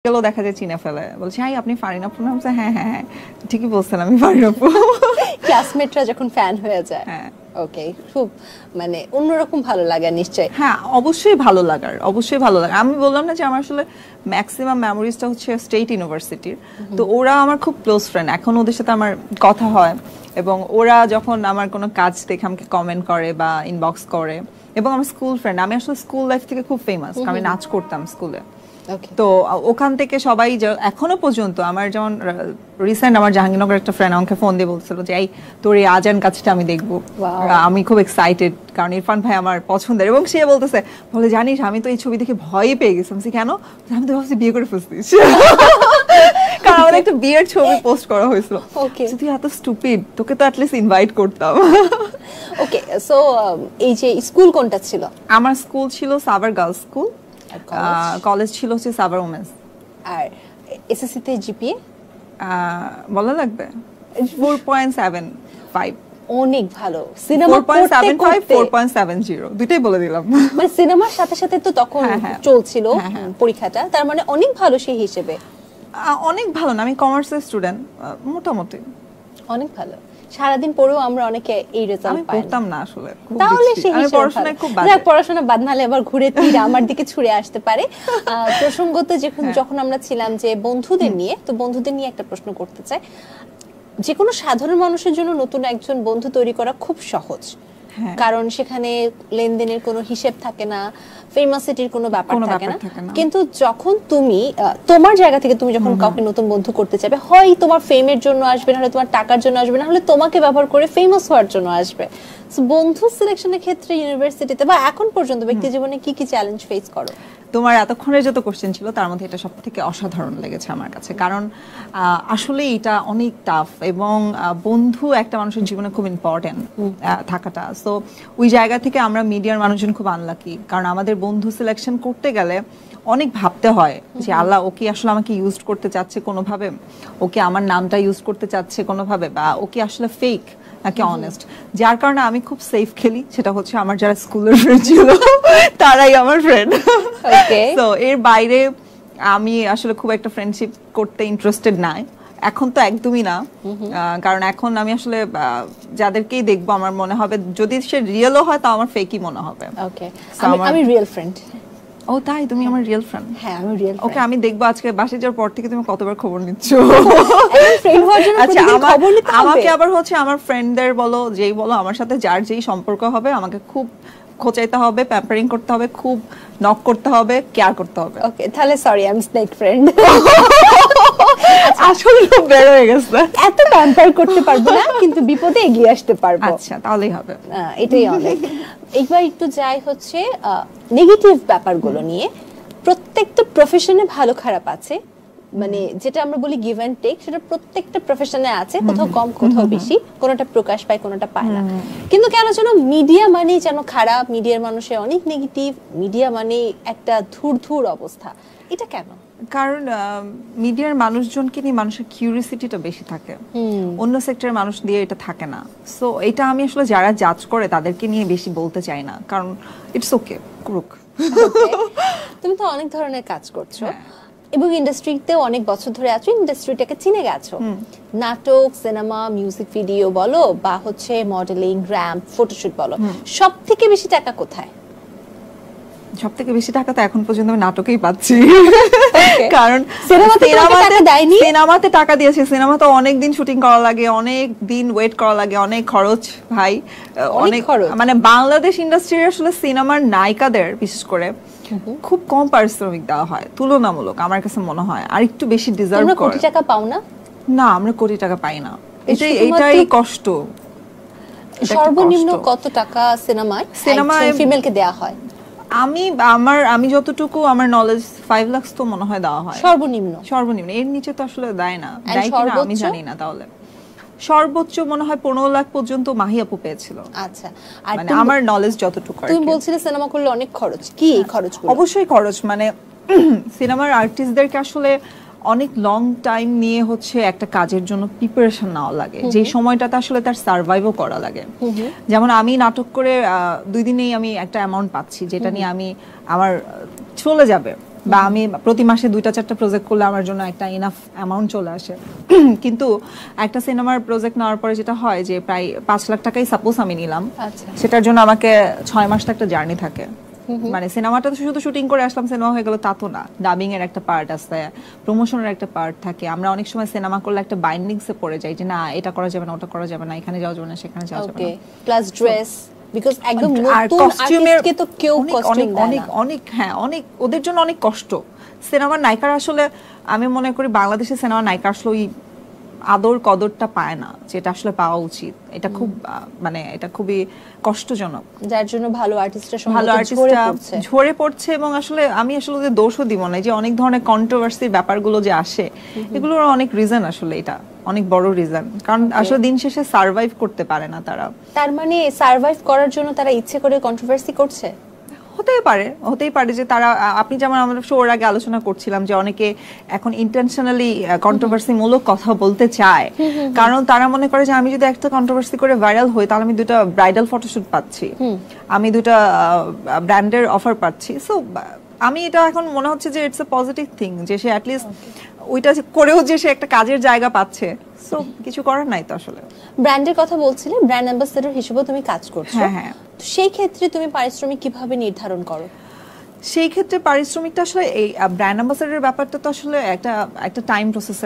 গেল দেখা যায় চিনে ফেলে, বলছে হাই আপনি ফারিন আপু না? হ্যাঁ হ্যাঁ হ্যাঁ ঠিকই বলছেন আমি ফারিন আপু। ক্লাসমেটরা যখন ফ্যান হয়ে যায়, হ্যাঁ ওকে, খুব মানে অন্যরকম ভালো লাগে নিশ্চয়ই। হ্যাঁ অবশ্যই ভালো লাগার, অবশ্যই ভালো লাগে। আমি বললাম না যে আমার আসলে ম্যাক্সিমাম মেমোরিজটা হচ্ছে স্টেট ইউনিভার্সিটির, তো ওরা আমার খুব ক্লোজ ফ্রেন্ড, এখন ওদের সাথে আমার কথা হয় এবং ওরা যখন আমার কোনো কাজ দেখে আমাকে কমেন্ট করে বা ইনবক্স করে। এবং আমার স্কুল ফ্রেন্ড, আমি আসলে স্কুল লাইফ থেকে খুব ফেমাস, আমি নাচ করতাম স্কুলে, তো ওখান থেকে সবাই এখনো পর্যন্ত আমার যেমন রিসেন্ট আমার জাহাঙ্গীরনগর একটা ফ্রেন্ড আমাকে ফোন দিয়ে বলছিল যে এই তোর এই আজান কাজটা আমি দেখবো, আমি খুব এক্সাইটেড কারণ ইরফান ভাই আমার পছন্দের। এবং সে বলতেছে বলে জানিস আমি তো এই ছবি দেখে ভয় পেয়ে গেছিলাম, কেন? আমি তো ভাবছি বিয়ে করে ফেলছিস, কারণ আমাদের একটা বিয়ের ছবি পোস্ট করা হয়েছিল। তুই এত স্টুপিড, তোকে তো অ্যাটলিস্ট ইনভাইট করতাম। ওকে, সো এই যে স্কুল কোনটা ছিল? আমার স্কুল ছিল সাভার গার্লস স্কুল, কলেজ ছিল হচ্ছে সাভার ওমেন্স। আর এসএসসি তে জিপিএ বলা লাগবে 4.75। অনেক ভালো। সিনেমা 4.75 4.70 দুইটাই বলে দিলাম। মানে সিনেমার সাথে সাথে তো তখন চলছিল পরীক্ষাটা, তার মানে অনেক ভালো সেই হিসেবে। অনেক ভালো না, আমি কমার্সের স্টুডেন্ট, মোটামুটি অনেক ভালো। সারাদিন পড়েও আমরা অনেকে এই রেজাল্ট পাই। আমি পড়তাম না আসলে, তাহলে সেই আমি পড়াশোনায় খুব বাজে। পড়াশোনা বাদ নালে আবার ঘুরে ফিরে আমার দিকে ছুড়ে আসতে পারে। প্রসঙ্গত যখন আমরা ছিলাম যে বন্ধুদের নিয়ে, তো বন্ধুদের নিয়ে একটা প্রশ্ন করতে চাই। যে কোনো সাধারণ মানুষের জন্য নতুন একজন বন্ধু তৈরি করা খুব সহজ, কারণ সেখানে লেনদেনের কোনো হিসেব থাকে না, ফেমাসিটির কোনো ব্যাপার থাকে না। কিন্তু যখন তুমি তোমার জায়গা থেকে তুমি যখন কাউকে নতুন বন্ধু করতে চাইবে, হয় তোমার ফেমের জন্য আসবে, না হলে তোমার টাকার জন্য আসবে, না হলে তোমাকে ব্যবহার করে ফেমাস হওয়ার জন্য আসবে। সো বন্ধু সিলেকশনের ক্ষেত্রে ইউনিভার্সিটিতে বা এখন পর্যন্ত ব্যক্তি জীবনে কি কি চ্যালেঞ্জ ফেস করো? তোমার এতক্ষণের যত কোশ্চেন ছিল তার মধ্যে এটা সবথেকে অসাধারণ লেগেছে আমার কাছে, কারণ আসলে এটা অনেক টাফ এবং বন্ধু একটা মানুষের জীবনে খুব ইম্পর্টেন্ট থাকাটা। সো ওই জায়গা থেকে আমরা মিডিয়ার মানুষজন খুব আনলাকি, কারণ আমাদের বন্ধু সিলেকশন করতে গেলে অনেক ভাবতে হয় যে আল্লাহ ওকে আসলে আমাকে ইউজ করতে চাচ্ছে কোনোভাবে, ওকে আমার নামটা ইউজ করতে চাচ্ছে কোনোভাবে, বা ওকে আসলে ফেক নাকি অনেস্ট। যার কারণে আমি খুব সেফ খেলি, সেটা হচ্ছে আমার যারা স্কুলের ফ্রেন্ড ছিল তারাই আমার ফ্রেন্ড। তো এর বাইরে আমি আসলে খুব একটা ফ্রেন্ডশিপ করতে ইন্টারেস্টেড নাই এখন, তো একদমই না। কারণ এখন আমি আসলে যাদেরকেই দেখবো আমার মনে হবে যদি সে রিয়েলও হয় তা আমার ফেকই মনে হবে। ওকে, আমি রিয়েল ফ্রেন্ড। ও তাই, তুমি আমার রিয়েল ফ্রেন্ড? হ্যাঁ আমি রিয়েল। ওকে, আমি দেখবো আজকে বাসে যাওয়ার পর থেকে তুমি কতবার খবর নিচ্ছ। আচ্ছা, আমাকে আবার হচ্ছে আমার ফ্রেন্ডদের বলো যেই বলো আমার সাথে যার যেই সম্পর্ক হবে আমাকে খুব খোঁচাইতে হবে, প্যাম্পারিং করতে হবে, খুব নক করতে হবে, কেয়ার করতে হবে। ওকে, তাহলে সরি আমি স্নেক ফ্রেন্ড। আসলে খুব বের হয়ে গেছে, এত প্যাম্পার করতে পারবো না কিন্তু বিপদে এগিয়ে আসতে পারবো। আচ্ছা তাহলেই হবে, এটাই অনেক। একবার একটু যাই হচ্ছে নেগেটিভ ব্যাপারগুলো নিয়ে। প্রত্যেকটা প্রফেশনে ভালো খারাপ আছে, মানে যেটা আমরা বলি গিভ এন্ড টেক, সেটা প্রত্যেকটা প্রফেশনে আছে, কোথাও কম কোথাও বেশি, কোনোটা প্রকাশ পায় কোনোটা পায় না। কিন্তু কেন যেন মিডিয়া মানেই যেন খারাপ, মিডিয়ার মানুষের অনেক নেগেটিভ, মিডিয়া মানে একটা ধুর অবস্থা, এটা কেন? কারণ মিডিয়ার মানুষজনকে নিয়ে মানুষের কিউরিওসিটিটা বেশি থাকে, অন্য সেক্টরের মানুষ দিয়ে এটা থাকে না। সো এটা আমি আসলে যারা জাজ করে তাদেরকে নিয়ে বেশি বলতে চাই না, কারণ ইটস ওকে করুক। তুমি তো অনেক ধরনের কাজ করছো এবং ইন্ডাস্ট্রিতেও অনেক বছর ধরে আছো, ইন্ডাস্ট্রিটাকে চিনে গেছো। নাটক, সিনেমা, মিউজিক ভিডিও বলো বা হচ্ছে মডেলিং, র্যাম্প, ফটোশুট বলো, সব থেকে বেশি টাকা কোথায়? সব থেকে বেশি টাকা তো এখন পর্যন্ত আমি নাটকেই পাচ্ছি, কারণ সিনেমাতে টাকা দিয়েছে। সিনেমা তো অনেক দিন শুটিং করা লাগে, অনেক দিন ওয়েট করা লাগে, অনেক খরচ ভাই, অনেক মানে বাংলাদেশ ইন্ডাস্ট্রির আসলে সিনেমার নায়িকাদের বিশেষ করে খুব কম পারিশ্রমিক দেওয়া হয় তুলনামূলক, আমার কাছে মনে হয় আর একটু বেশি ডিজার্ভ করে। কোটি টাকা পাও না? না, আমরা কোটি টাকা পাই না, এটাই কষ্ট। সর্বনিম্ন কত টাকা সিনেমায় ফিমেলকে দেয়া হয়? আমি যতটুকু আমার নলেজ 5 লাখ তো মনে হয় দেওয়া হয় সর্বনিম্ন, এর নিচে তো আসলে দেয় না, দেয় কিনা আমি জানি না। তাহলে সর্বোচ্চ মনে হয় 15 লাখ পর্যন্ত মাহি আপু পেয়েছিল। আচ্ছা, আর মানে আমার নলেজ যতটুকু। তুমি বলছিলে সিনেমা করলে অনেক খরচ, কি এই খরচগুলো? অবশ্যই খরচ, মানে সিনেমার আর্টিস্টদেরকে আসলে অনেক লং টাইম নিয়ে হচ্ছে একটা কাজের জন্য প্রিপারেশন নেওয়া লাগে, যে সময়টাতে আসলে তার সার্ভাইভও করা লাগে। যেমন আমি নাটক করে 2 দিনেই আমি একটা অ্যামাউন্ট পাচ্ছি, যেটা নিয়ে আমার চলে যাবে বা আমি প্রতি মাসে 2-4টা প্রজেক্ট করলে আমার জন্য একটা ইনাফ অ্যামাউন্ট চলে আসে। কিন্তু একটা সিনেমার প্রজেক্ট নেওয়ার পরে যেটা হয় যে প্রায় 5 লাখ টাকাই সাপোজ আমি নিলাম, আচ্ছা। সেটার জন্য আমাকে 6 মাস তো একটা জার্নি থাকে। মানে সিনেমাটা তো শুধু শুটিং করে আসলাম সিনেমা হয়ে গেল তা তো না, ডাবিং এর একটা পার্ট আছে, প্রমোশনের একটা পার্ট থাকে। আমরা অনেক সময় সিনেমা করলে একটা বাইন্ডিংসে পড়ে যাই যে না এটা করা যাবে না, ওটা করা যাবে না, এখানে যাওয়া যাবে না, সেখানে যাওয়া যাবে ওকে, না। প্লাস ড্রেস, বিকজ একদম আর নতুন কস্টিউমের আর্টিস্টকে তো কেউ কস্টিউম দেয় অনেক না। অনেক হ্যাঁ অনেক ওদের জন্য অনেক কষ্ট। সিনেমার নায়িকারা আসলে আমি মনে করি বাংলাদেশের সিনেমার নায়িকা আসলে ওই আদর কদরটা পায় না যেটা আসলে পাওয়া উচিত। এটা খুব মানে এটা খুবই কষ্টজনক, যার জন্য ভালো আর্টিস্টরা ভালো আর্টিস্টরা ঝরে পড়ছে। এবং আসলে আমি আসলে ওদের দোষও দিব না, যে অনেক ধরনের কন্ট্রোভার্সির ব্যাপারগুলো যে আসে এগুলোর অনেক রিজন, আসলে এটা অনেক বড় রিজন, কারণ আসলে দিন শেষে সার্ভাইভ করতে পারে না তারা। তার মানে সার্ভাইভ করার জন্য তারা ইচ্ছে করে কন্ট্রোভার্সি করছে। হতেই পারে যে তারা, আপনি যেমন আমরা শোর আগে আলোচনা করছিলাম যে অনেকে এখন ইন্টেনশনালি কন্ট্রোভার্সি মূলক কথা বলতে চায়, কারণ তারা মনে করে যে আমি যদি একটা কন্ট্রোভার্সি করে ভাইরাল হই তাহলে আমি 2টা ব্রাইডাল ফটোশুট পাচ্ছি, আমি 2টা ব্র্যান্ডের অফার পাচ্ছি। সো আমি এটা এখন মনে হচ্ছে যে ইটস এ পজিটিভ থিং যে সে অ্যাটলিস্ট ওইটা করেও যে সে একটা কাজের জায়গা পাচ্ছে। সো কিছু করার নাই তো আসলে। ব্র্যান্ডের কথা বলছিলে, ব্র্যান্ড অ্যাম্বাসেডর হিসেবে তুমি কাজ করছো। হ্যাঁ। তো সেই ক্ষেত্রে তুমি পারিশ্রমিক কিভাবে নির্ধারণ করো? সেই ক্ষেত্রে পারিশ্রমিকটা আসলে এই ব্র্যান্ড অ্যাম্বাসেডরের ব্যাপারটা তো আসলে একটা টাইম প্রসেসের